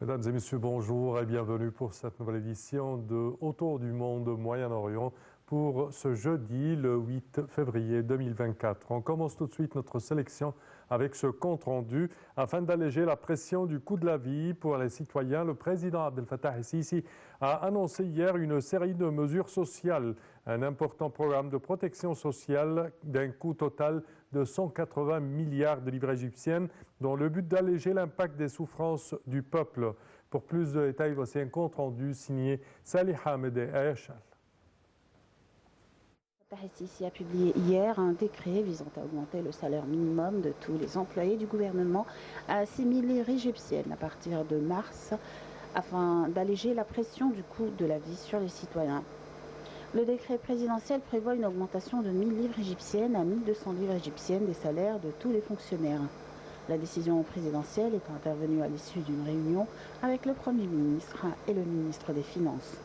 Mesdames et messieurs, bonjour et bienvenue pour cette nouvelle édition de Autour du monde Moyen-Orient pour ce jeudi, le 8 février 2024. On commence tout de suite notre sélection avec ce compte-rendu. Afin d'alléger la pression du coût de la vie pour les citoyens, le président Abdel Fattah el-Sisi a annoncé hier une série de mesures sociales, un important programme de protection sociale d'un coût total de 180 milliards de livres égyptiennes, dans le but d'alléger l'impact des souffrances du peuple. Pour plus de détails, voici un compte-rendu signé Salih Hamed et Ayachal. El-Sisi a publié hier un décret visant à augmenter le salaire minimum de tous les employés du gouvernement à 6 000 livres égyptiennes à partir de mars, afin d'alléger la pression du coût de la vie sur les citoyens. Le décret présidentiel prévoit une augmentation de 1 000 livres égyptiennes à 1 200 livres égyptiennes des salaires de tous les fonctionnaires. La décision présidentielle est intervenue à l'issue d'une réunion avec le Premier ministre et le ministre des Finances.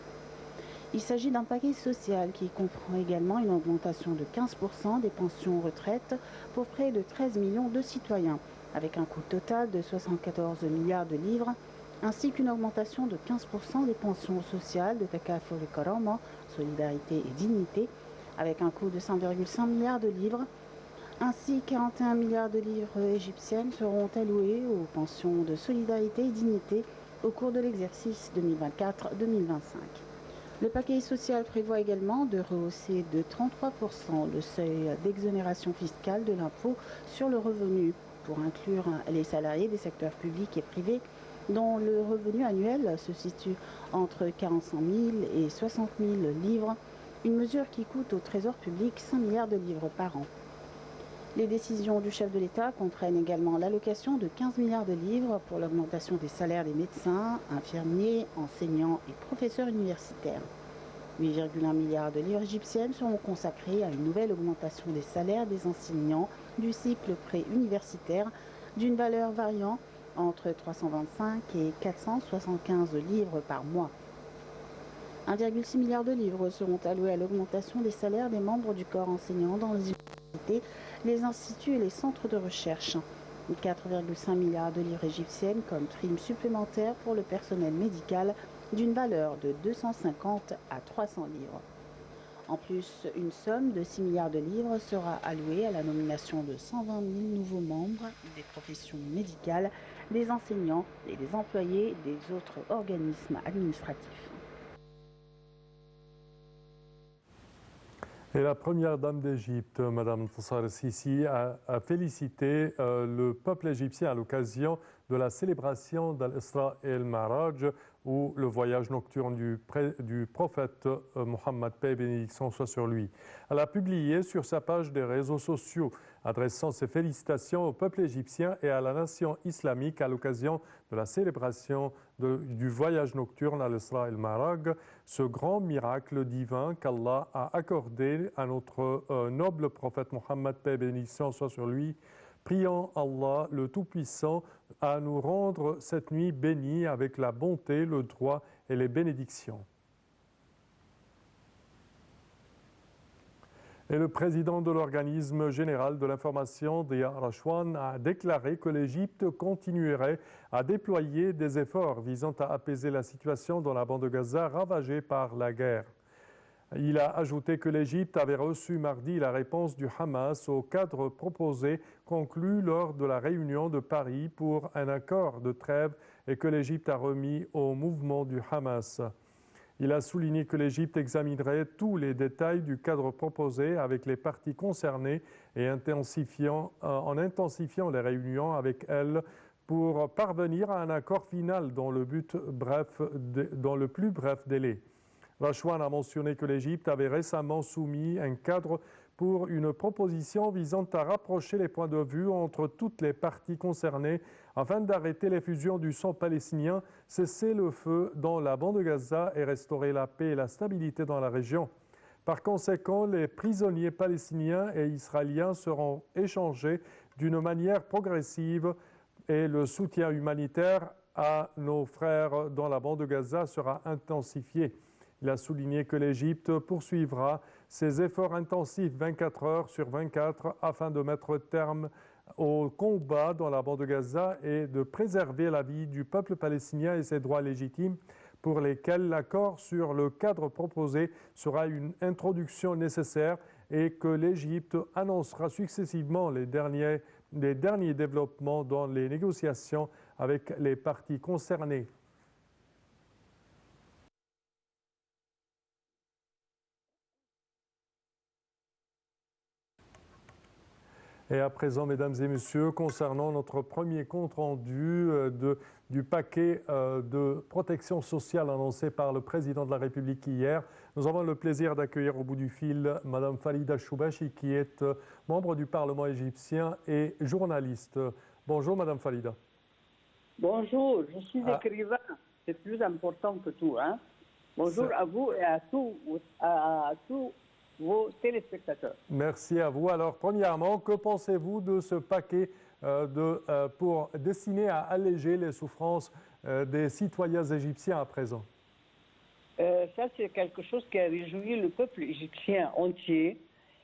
Il s'agit d'un paquet social qui comprend également une augmentation de 15% des pensions retraite pour près de 13 millions de citoyens, avec un coût total de 74 milliards de livres, ainsi qu'une augmentation de 15% des pensions sociales de Takaful et Karama, solidarité et dignité, avec un coût de 5,5 milliards de livres. Ainsi, 41 milliards de livres égyptiennes seront alloués aux pensions de solidarité et dignité au cours de l'exercice 2024-2025. Le paquet social prévoit également de rehausser de 33% le seuil d'exonération fiscale de l'impôt sur le revenu pour inclure les salariés des secteurs publics et privés dont le revenu annuel se situe entre 45 000 et 60 000 livres, une mesure qui coûte au Trésor public 5 milliards de livres par an. Les décisions du chef de l'État comprennent également l'allocation de 15 milliards de livres pour l'augmentation des salaires des médecins, infirmiers, enseignants et professeurs universitaires. 8,1 milliards de livres égyptiennes seront consacrés à une nouvelle augmentation des salaires des enseignants du cycle pré-universitaire d'une valeur variant entre 325 et 475 livres par mois. 1,6 milliard de livres seront alloués à l'augmentation des salaires des membres du corps enseignant dans les universités, les instituts et les centres de recherche. 4,5 milliards de livres égyptiennes comme prime supplémentaire pour le personnel médical d'une valeur de 250 à 300 livres. En plus, une somme de 6 milliards de livres sera allouée à la nomination de 120 000 nouveaux membres des professions médicales, des enseignants et des employés des autres organismes administratifs. Et la première dame d'Égypte, Mme Intisar el-Sisi, a félicité le peuple égyptien à l'occasion de la célébration d'Al-Isra et al-Ma'raj, ou le voyage nocturne du prophète Mohammed, paix et bénédiction soit sur lui. Elle a publié sur sa page des réseaux sociaux, adressant ses félicitations au peuple égyptien et à la nation islamique à l'occasion de la célébration du voyage nocturne à l'Isra et al-Ma'raj, ce grand miracle divin qu'Allah a accordé à notre noble prophète Mohammed, paix et bénédiction soit sur lui. Prions Allah, le Tout-Puissant, à nous rendre cette nuit bénie avec la bonté, le droit et les bénédictions. Et le président de l'organisme général de l'information, Dia Rachwan, a déclaré que l'Égypte continuerait à déployer des efforts visant à apaiser la situation dans la bande de Gaza ravagée par la guerre. Il a ajouté que l'Égypte avait reçu mardi la réponse du Hamas au cadre proposé conclu lors de la réunion de Paris pour un accord de trêve et que l'Égypte a remis au mouvement du Hamas. Il a souligné que l'Égypte examinerait tous les détails du cadre proposé avec les parties concernées et en intensifiant les réunions avec elles pour parvenir à un accord final dans le plus bref délai. Rachwan a mentionné que l'Égypte avait récemment soumis un cadre pour une proposition visant à rapprocher les points de vue entre toutes les parties concernées afin d'arrêter l'effusion du sang palestinien, cesser le feu dans la bande de Gaza et restaurer la paix et la stabilité dans la région. Par conséquent, les prisonniers palestiniens et israéliens seront échangés d'une manière progressive et le soutien humanitaire à nos frères dans la bande de Gaza sera intensifié. Il a souligné que l'Égypte poursuivra ses efforts intensifs 24 heures sur 24 afin de mettre terme au combat dans la bande de Gaza et de préserver la vie du peuple palestinien et ses droits légitimes, pour lesquels l'accord sur le cadre proposé sera une introduction nécessaire, et que l'Égypte annoncera successivement les derniers développements dans les négociations avec les parties concernées. Et à présent, mesdames et messieurs, concernant notre premier compte-rendu du paquet de protection sociale annoncé par le président de la République hier, nous avons le plaisir d'accueillir au bout du fil Madame Falida Choubachi, qui est membre du Parlement égyptien et journaliste. Bonjour Madame Falida. Bonjour, je suis écrivain, c'est plus important que tout. Hein? Bonjour à vous et à tous vos téléspectateurs. Merci à vous. Alors, premièrement, que pensez-vous de ce paquet destiné à alléger les souffrances des citoyens égyptiens à présent? Ça, c'est quelque chose qui a réjoui le peuple égyptien entier.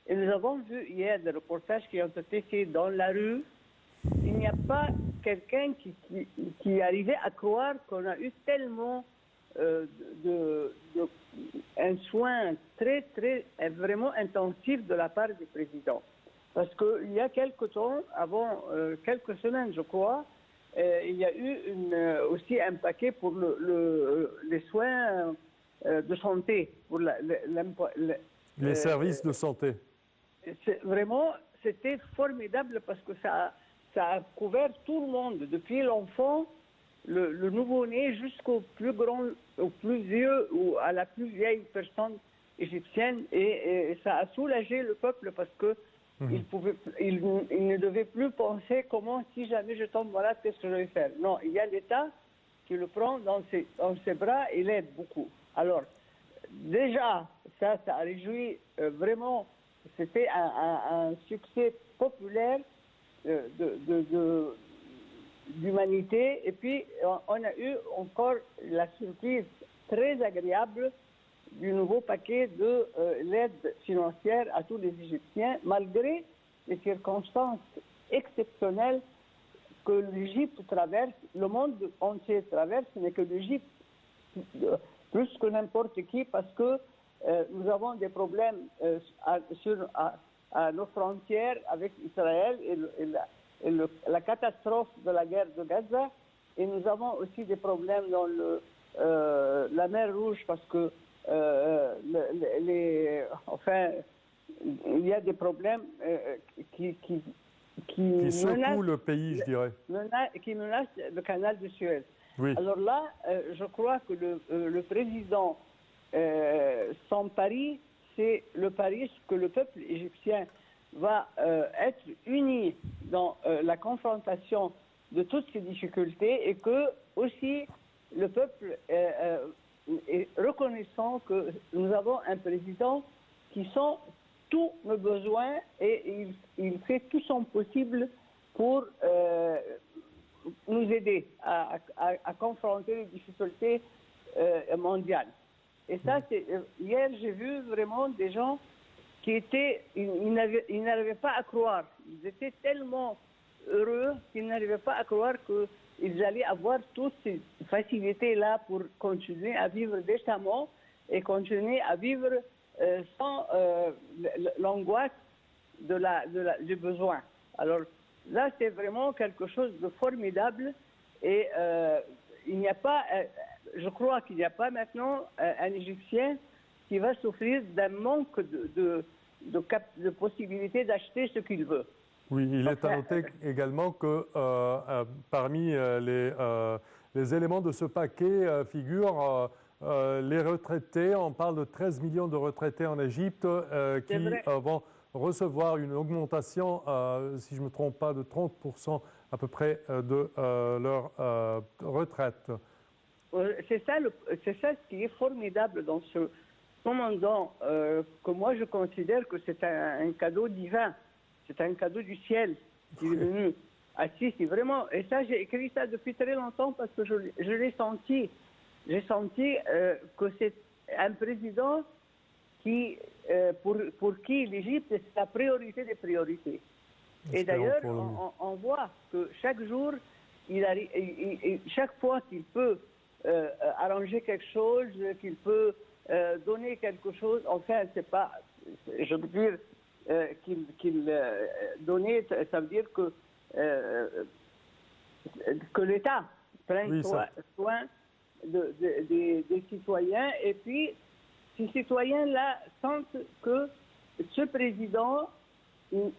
Et nous avons vu hier des reportages qui ont été faits dans la rue. Il n'y a pas quelqu'un qui arrivait à croire qu'on a eu tellement un soin vraiment intensif de la part du président. Parce qu'il y a quelques temps, avant quelques semaines je crois, il y a eu aussi un paquet pour les soins de santé, pour les services de santé. Vraiment, c'était formidable parce que ça a couvert tout le monde, depuis l'enfant, le nouveau-né jusqu'au plus grand, au plus vieux ou à la plus vieille personne égyptienne, et ça a soulagé le peuple parce que il ne devait plus penser comment, si jamais je tombe malade, qu'est-ce que je vais faire. Non, il y a l'État qui le prend dans ses bras et l'aide beaucoup. Alors, déjà, ça a réjoui vraiment, c'était un succès populaire d'humanité. Et puis, on a eu encore la surprise très agréable du nouveau paquet de l'aide financière à tous les Égyptiens, malgré les circonstances exceptionnelles que l'Égypte traverse, le monde entier traverse, mais que l'Égypte, plus que n'importe qui, parce que nous avons des problèmes à nos frontières avec Israël et la catastrophe de la guerre de Gaza, et nous avons aussi des problèmes dans la mer Rouge parce que il y a des problèmes qui secouent le pays, je dirais. Qui menacent le canal de Suez. Oui. Alors là, je crois que le président, son pari, c'est le pari que le peuple égyptien va être uni dans la confrontation de toutes ces difficultés, et que aussi le peuple est reconnaissant que nous avons un président qui sent tous nos besoins et il fait tout son possible pour nous aider à confronter les difficultés mondiales. Et ça, hier, j'ai vu vraiment des gens qui ils n'arrivaient pas à croire. Ils étaient tellement heureux qu'ils n'arrivaient pas à croire qu'ils allaient avoir toutes ces facilités-là pour continuer à vivre décemment et continuer à vivre sans l'angoisse du besoin. Alors là, c'est vraiment quelque chose de formidable, et il n'y a pas, je crois qu'il n'y a pas maintenant un Égyptien qui va souffrir d'un manque de possibilité d'acheter ce qu'il veut. Oui, il est à noter également que parmi les éléments de ce paquet figurent les retraités. On parle de 13 millions de retraités en Égypte qui vont recevoir une augmentation, si je ne me trompe pas, de 30% à peu près de leur retraite. C'est ça ce qui est formidable dans ce commandant, que moi je considère que c'est un cadeau divin. C'est un cadeau du ciel qui est venu. Ah si, c'est vraiment... Et ça, j'ai écrit ça depuis très longtemps parce que je l'ai senti. J'ai senti que c'est un président qui, pour qui l'Égypte, c'est la priorité des priorités. Et d'ailleurs, on voit que chaque jour, chaque fois qu'il peut arranger quelque chose, qu'il peut donner quelque chose, enfin, c'est pas, je veux dire, qu'il donnait, ça veut dire que l'État prenne soin des citoyens, et puis ces citoyens-là sentent que ce président, il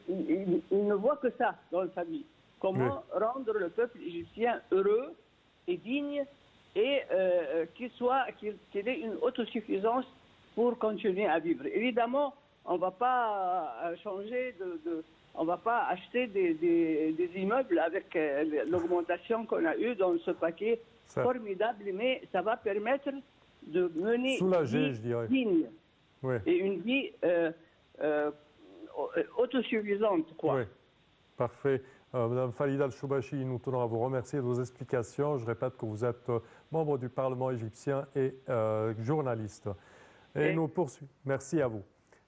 ne voit que ça dans la famille. Comment rendre le peuple égyptien heureux et digne, et qu'il ait une autosuffisance pour continuer à vivre. Évidemment, on ne va pas changer on ne va pas acheter des immeubles avec l'augmentation qu'on a eue dans ce paquet formidable, mais ça va permettre de mener une vie digne et une vie autosuffisante, quoi. Oui, parfait. Madame Falida Al-Choubachi, nous tenons à vous remercier de vos explications. Je répète que vous êtes membre du Parlement égyptien et journaliste. Merci à vous.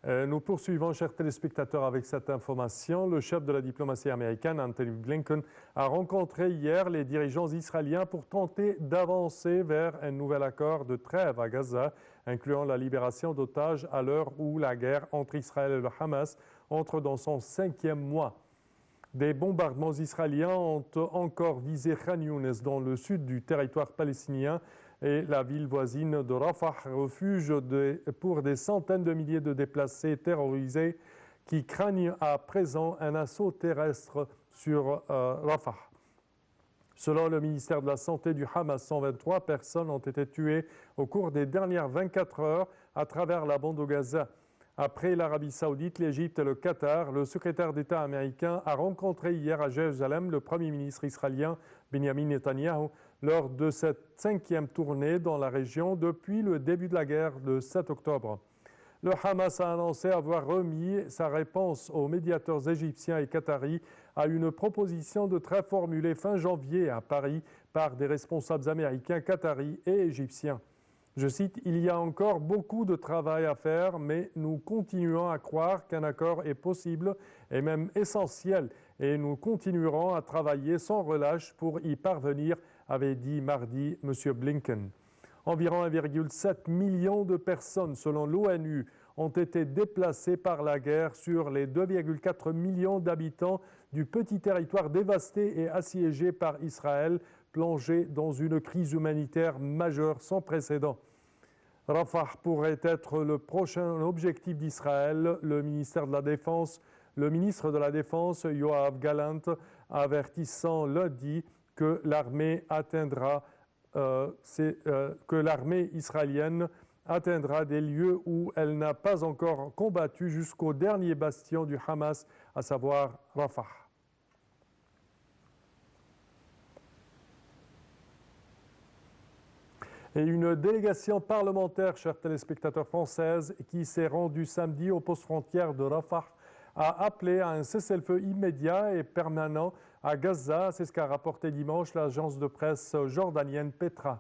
Nous poursuivons, chers téléspectateurs, avec cette information. Le chef de la diplomatie américaine, Anthony Blinken, a rencontré hier les dirigeants israéliens pour tenter d'avancer vers un nouvel accord de trêve à Gaza, incluant la libération d'otages à l'heure où la guerre entre Israël et le Hamas entre dans son 5e mois. Des bombardements israéliens ont encore visé Khan Younes dans le sud du territoire palestinien et la ville voisine de Rafah, refuge pour des centaines de milliers de déplacés terrorisés qui craignent à présent un assaut terrestre sur Rafah. Selon le ministère de la Santé du Hamas, 123 personnes ont été tuées au cours des dernières 24 heures à travers la bande de Gaza. Après l'Arabie Saoudite, l'Égypte et le Qatar, le secrétaire d'État américain a rencontré hier à Jérusalem le Premier ministre israélien Benjamin Netanyahu lors de cette 5e tournée dans la région depuis le début de la guerre le 7 octobre. Le Hamas a annoncé avoir remis sa réponse aux médiateurs égyptiens et qataris à une proposition de trêve formulée fin janvier à Paris par des responsables américains, qataris et égyptiens. Je cite, « Il y a encore beaucoup de travail à faire, mais nous continuons à croire qu'un accord est possible et même essentiel, et nous continuerons à travailler sans relâche pour y parvenir », avait dit mardi M. Blinken. Environ 1,7 million de personnes, selon l'ONU, ont été déplacées par la guerre sur les 2,4 millions d'habitants du petit territoire dévasté et assiégé par Israël, plongé dans une crise humanitaire majeure sans précédent. Rafah pourrait être le prochain objectif d'Israël. Le ministre de la Défense, Yoav Gallant, avertissant lundi que l'armée israélienne atteindra des lieux où elle n'a pas encore combattu jusqu'au dernier bastion du Hamas, à savoir Rafah. Et une délégation parlementaire, chers téléspectateurs, française, qui s'est rendue samedi au poste frontière de Rafah, a appelé à un cessez-le-feu immédiat et permanent à Gaza. C'est ce qu'a rapporté dimanche l'agence de presse jordanienne Petra.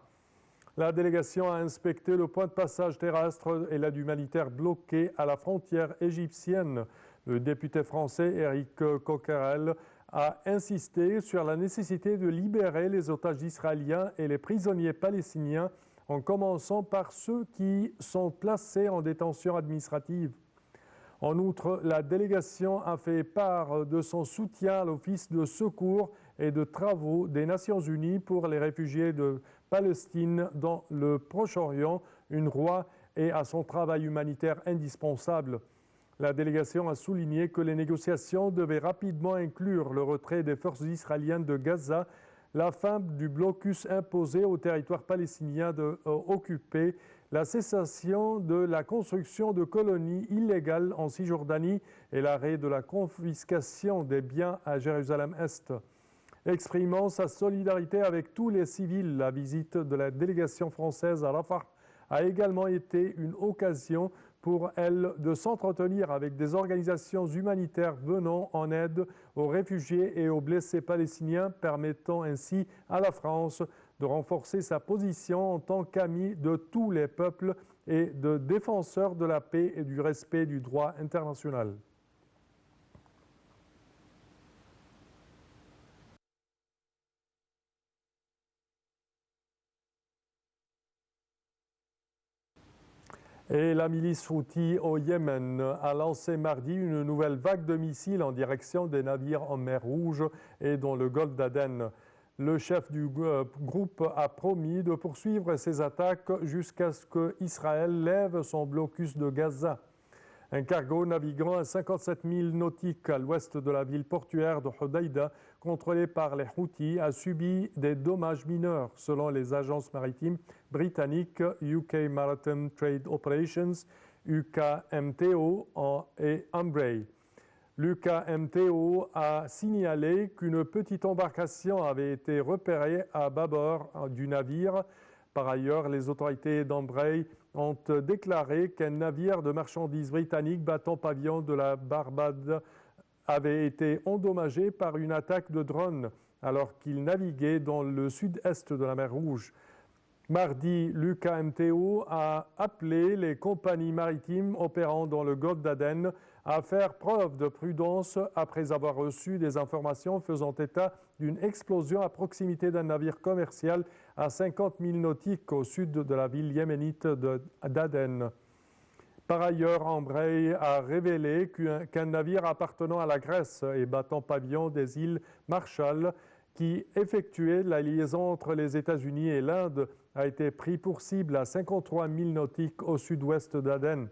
La délégation a inspecté le point de passage terrestre et l'aide humanitaire bloquée à la frontière égyptienne. Le député français Éric Coquerel a insisté sur la nécessité de libérer les otages israéliens et les prisonniers palestiniens, en commençant par ceux qui sont placés en détention administrative. En outre, la délégation a fait part de son soutien à l'Office de secours et de travaux des Nations Unies pour les réfugiés de Palestine dans le Proche-Orient, UNRWA, et à son travail humanitaire indispensable. La délégation a souligné que les négociations devaient rapidement inclure le retrait des forces israéliennes de Gaza, la fin du blocus imposé au territoire palestinien occupé, la cessation de la construction de colonies illégales en Cisjordanie et l'arrêt de la confiscation des biens à Jérusalem-Est. Exprimant sa solidarité avec tous les civils, la visite de la délégation française à Rafah a également été une occasion pour elle de s'entretenir avec des organisations humanitaires venant en aide aux réfugiés et aux blessés palestiniens, permettant ainsi à la France de renforcer sa position en tant qu'ami de tous les peuples et de défenseur de la paix et du respect du droit international. Et la milice Houthi au Yémen a lancé mardi une nouvelle vague de missiles en direction des navires en mer Rouge et dans le golfe d'Aden. Le chef du groupe a promis de poursuivre ses attaques jusqu'à ce qu'Israël lève son blocus de Gaza. Un cargo naviguant à 57 milles nautiques à l'ouest de la ville portuaire de Hodeïda, contrôlé par les Houthis, a subi des dommages mineurs, selon les agences maritimes britanniques UK Maritime Trade Operations, UKMTO et Ambrey. L'UKMTO a signalé qu'une petite embarcation avait été repérée à bâbord du navire. Par ailleurs, les autorités d'Ambrey ont déclaré qu'un navire de marchandises britannique battant pavillon de la Barbade avait été endommagé par une attaque de drone alors qu'il naviguait dans le sud-est de la mer Rouge. Mardi, l'UKMTO a appelé les compagnies maritimes opérant dans le golfe d'Aden à faire preuve de prudence après avoir reçu des informations faisant état d'une explosion à proximité d'un navire commercial à 50 milles nautiques au sud de la ville yéménite d'Aden. Par ailleurs, Ambrey a révélé qu'un navire appartenant à la Grèce et battant pavillon des îles Marshall, qui effectuait la liaison entre les États-Unis et l'Inde, a été pris pour cible à 53 milles nautiques au sud-ouest d'Aden.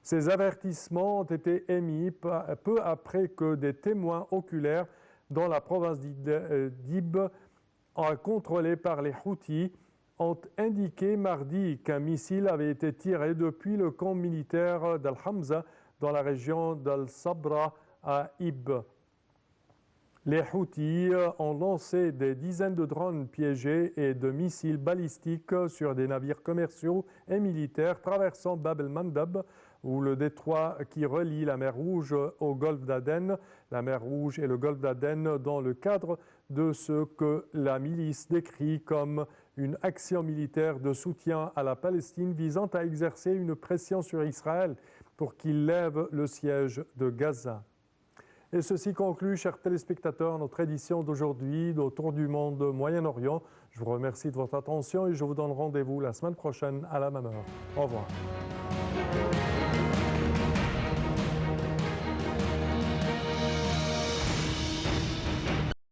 Ces avertissements ont été émis peu après que des témoins oculaires dans la province d'Idlib, contrôlée par les Houthis, ont indiqué mardi qu'un missile avait été tiré depuis le camp militaire d'Al-Hamza dans la région d'Al-Sabra à Ib. Les Houthis ont lancé des dizaines de drones piégés et de missiles balistiques sur des navires commerciaux et militaires traversant Bab el-Mandab, ou le détroit qui relie la mer Rouge au golfe d'Aden, la mer Rouge et le golfe d'Aden dans le cadre de ce que la milice décrit comme une action militaire de soutien à la Palestine visant à exercer une pression sur Israël pour qu'il lève le siège de Gaza. Et ceci conclut, chers téléspectateurs, notre édition d'aujourd'hui d'Autour du monde Moyen-Orient. Je vous remercie de votre attention et je vous donne rendez-vous la semaine prochaine à la même heure. Au revoir.